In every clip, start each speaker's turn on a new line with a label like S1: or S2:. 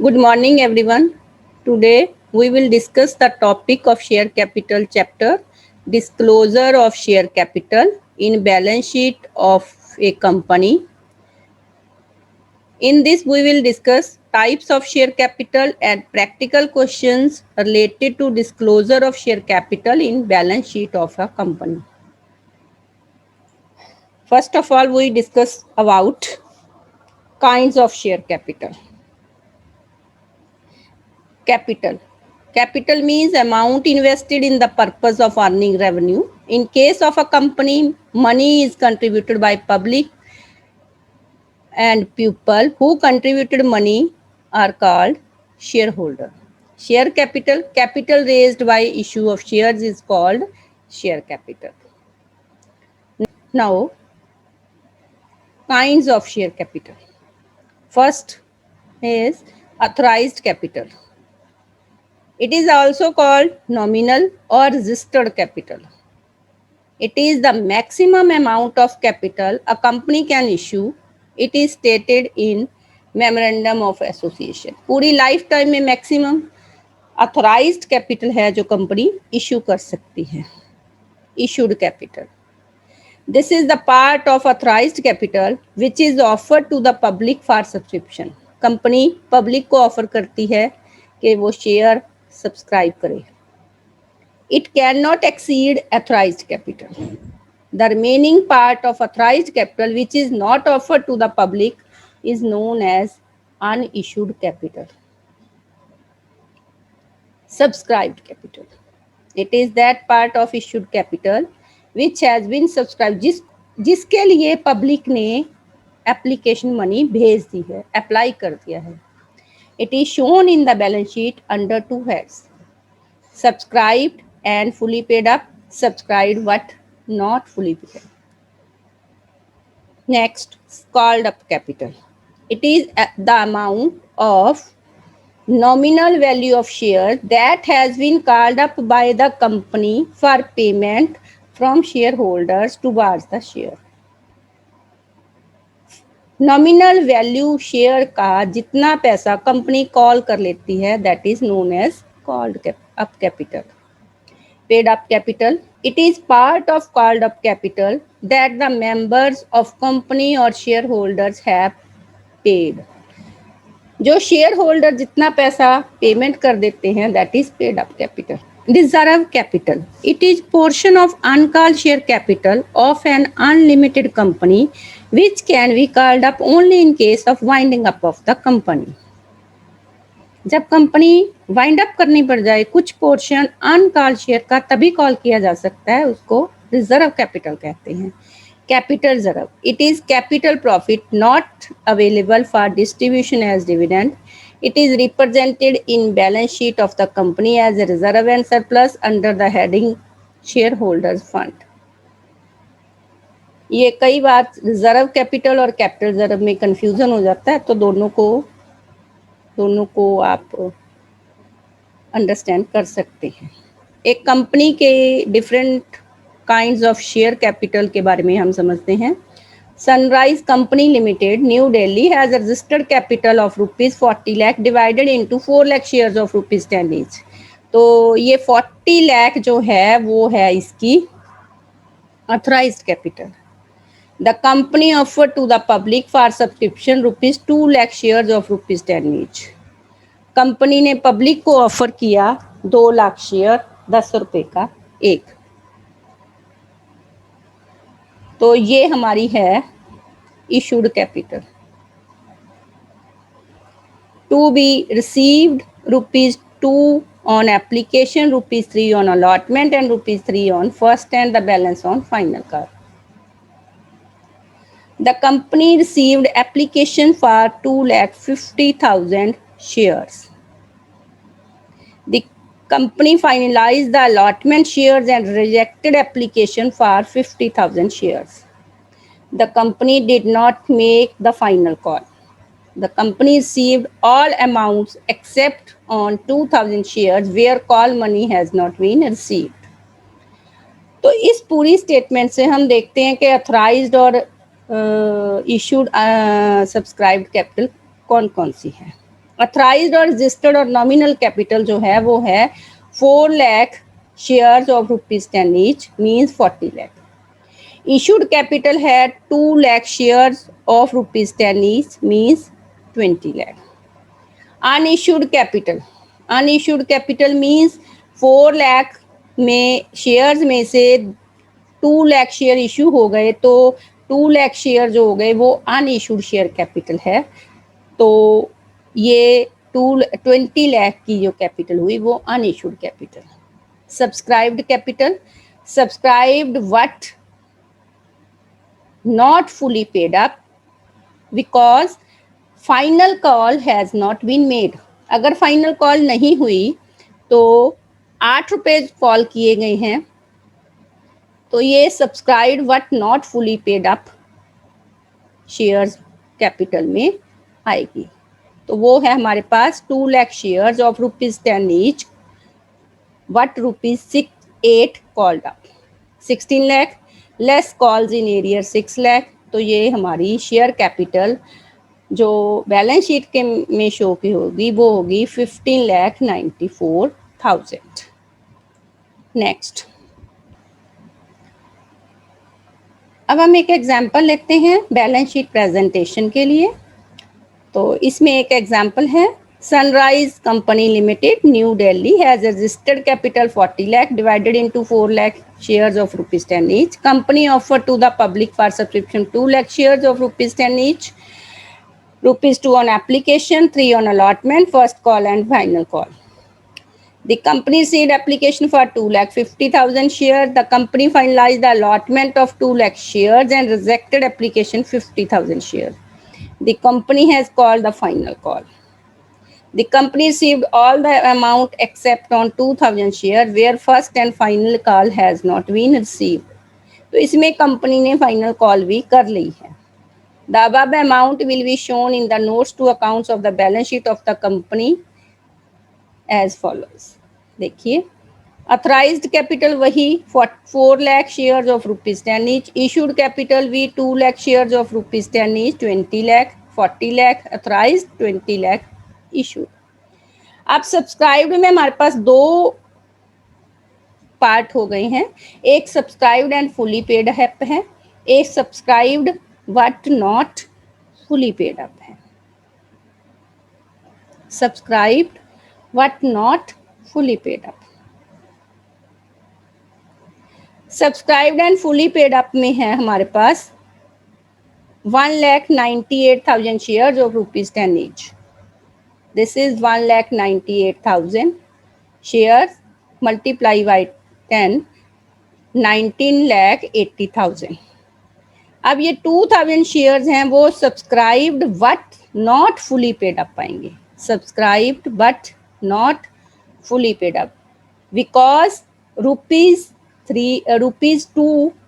S1: Good morning, everyone. Today we will discuss the topic of share capital chapter, disclosure of share capital in balance sheet of a company. In this, we will discuss types of share capital and practical questions related to disclosure of share capital in balance sheet of a company. First of all, we discuss about kinds of share capital. Capital. Capital means amount invested in the purpose of earning revenue. In case of a company, money is contributed by public and people who contributed money are called shareholder. Share capital, capital raised by issue of shares is called share capital. Now, kinds of share capital. First is authorized capital. It is also called nominal or registered capital. It is the maximum amount of capital a company can issue. It is stated in memorandum of association. पूरी life time में maximum authorised capital है जो company issue कर सकती है. Issued capital. This is the part of authorized capital which is offered to the public for subscription. Company public को offer करती है कि वो शेयर सब्सक्राइब करे. It cannot exceed authorized capital. The remaining part of authorized capital which is not offered to the public is known as unissued capital. Subscribed capital. It is that part of issued capital which has been subscribed, जिसके लिए public ने application money भेज दी है, apply कर दिया है. It is shown in the balance sheet under two heads: subscribed and fully paid up, subscribed but not fully paid. Next, called up capital. It is the amount of nominal value of shares that has been called up by the company for payment from shareholders towards the share. Nominal value share का जितना पैसा company call कर लेती है that is known as called up capital. Paid up capital. It is part of called up capital that the members of company or shareholders have paid. जो share holder जितना पैसा payment कर देते हैं that is paid up capital. Reserve capital. It is portion of uncalled share capital of an unlimited company which can be called up only in case of winding up of the company. जब company wind up करनी पड़ जाए कुछ portion uncalled share का तभी call किया जा सकता है, उसको रिजर्व कैपिटल कहते हैं. Capital reserve. It is capital profit not available for distribution as dividend. It is represented in balance sheet of the company as a reserve and surplus under the heading shareholders fund. ये कई बार reserve capital और capital reserve में confusion हो जाता है, तो दोनों को आप अंडरस्टैंड कर सकते हैं. एक कंपनी के different kinds of share capital के बारे में हम समझते हैं. Sunrise Company Limited, New Delhi has a registered capital of rupees 40 lakh divided into 4 lakh shares of rupees 10 each. तो ये 40 लाख जो है वो है इसकी authorized capital. The company offered to the public for subscription rupees 2 lakh shares of rupees 10 each. Company ने public को offer किया 2 लाख शेयर 10 रुपए का एक. तो ये हमारी है issued capital. To be received ₹2 on application, ₹3 on allotment and ₹3 on first and the balance on final call. The company received application for 2,50,000 shares. The company finalized the allotment shares and rejected application for 50,000 shares. The company did not make the final call. The company received all amounts except on 2,000 shares where call money has not been received. तो इस पूरी statement से हम देखते हैं कि authorised और issued subscribed capital कौन कौन सी है. अथराइज्ड और रजिस्टर्ड और नॉमिनल कैपिटल जो है वो है 4 lakh shares of ₹10 each means 40 lakh. Issued capital है 2 lakh shares of ₹10 each means 20 lakh. Unissued capital, unissued capital means 4 lakh में शेयर्स में से 2 लाख शेयर इशू हो गए तो 2 लाख शेयर जो हो गए वो अनइश्यूड शेयर कैपिटल है। तो ये 20 लाख की जो कैपिटल हुई वो unissued capital. Subscribed capital, subscribed what not fully paid up because final call has not been made। अगर फाइनल कॉल नहीं हुई तो 8 रुपए कॉल किए गए हैं तो ये subscribed what not fully paid up shares capital में आएगी। तो वो है हमारे पास 2 lakh shares of ₹10 each what ₹6 called up. 16 lakh less calls in arrear 6 lakh. तो ये हमारी शेयर कैपिटल जो बैलेंस शीट के में शो की होगी वो होगी 15,94,000। नेक्स्ट, अब हम एक एग्जांपल लेते हैं बैलेंस शीट प्रेजेंटेशन के लिए। तो इसमें एक एग्जांपल है, sunrise company limited new Delhi has registered capital 40 lakh divided into 4 lakh shares of ₹10 each. Company offered to the public for subscription 2 lakh shares of ₹10 each. ₹2 on application, 3 on allotment, first call and final call. The company received application for 2,50,000 shares. The company finalized the allotment of 2 lakh shares and rejected application 50,000 shares. The company has called the final call. The company received all the amount except on 2,000 shares where first and final call has not been received. तो इसमें company ने final call भी कर ली है। The above amount will be shown in the notes to accounts of the balance sheet of the company as follows। देखिए, अथराइज्ड capital वही 4 lakh shares of ₹10 each, issued capital भी 2 lakh shares of ₹10 each 20 lakh, 40 lakh authorized, 20 lakh issued. अब subscribed में हमारे पास 2 part हो गए हैं, एक subscribed and fully paid up है, एक subscribed what not fully paid up है। Subscribed what not fully paid up. Subscribed and fully paid up में है हमारे पास 1,98,000 shares of ₹10 each. This is 1,98,000 shares multiply by 10, 19,80,000। अब ये 2,000 शेयर्स हैं वो subscribed but not fully paid up पाएंगे। Subscribed but not fully paid up because ₹2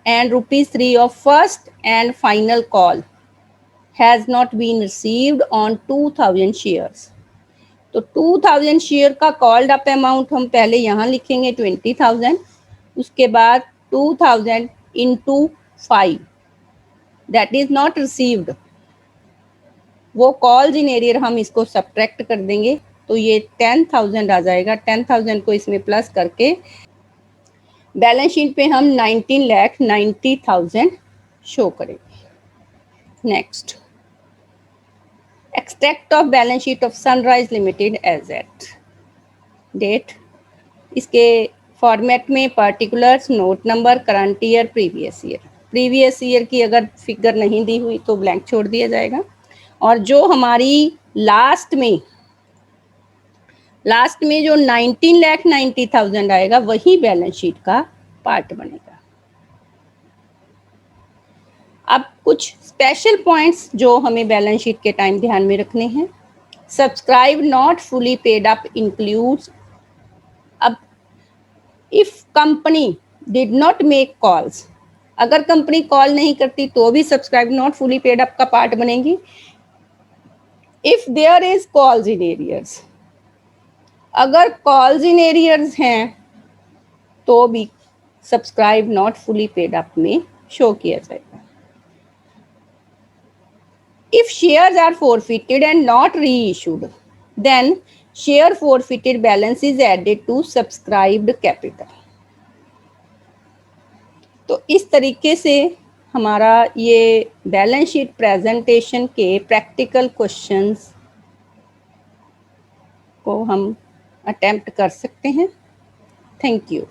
S1: and ₹3 of first and final call has not been received on 2,000 shares। तो 2,000 share का called up amount हम पहले यहाँ लिखेंगे 20,000, उसके बाद 2,000 into 5 that is not received. वो कॉल्स इन एरियर हम इसको सब्ट्रैक्ट कर देंगे तो ये 10,000 आ जाएगा। 10,000 को इसमें प्लस करके बैलेंस शीट पे हम 19,90,000 शो करेंगे। Next, extract of balance sheet of Sunrise limited as at date. इसके फॉर्मेट में particulars, note number, current year, previous year. Previous year की अगर फिगर नहीं दी हुई तो ब्लैंक छोड़ दिया जाएगा। और जो हमारी लास्ट में जो 19,90,000 आएगा वही बैलेंस शीट का पार्ट बनेगा। अब कुछ स्पेशल पॉइंट्स जो हमें बैलेंस शीट के टाइम ध्यान में रखने हैं। Subscribe not fully paid up includes, अब if company did not make calls, अगर कंपनी कॉल नहीं करती तो भी subscribe not fully paid up का पार्ट बनेगी। If there is calls in arrears, अगर कॉल्स इन एरियर्स हैं तो भी subscribe not fully paid up में शो किया जाएगा। If shares are forfeited and not reissued, then share forfeited balance is added to subscribed capital। तो इस तरीके से हमारा ये बैलेंस शीट प्रेजेंटेशन के प्रैक्टिकल क्वेश्चंस को हम अटेम्प्ट कर सकते हैं। Thank you.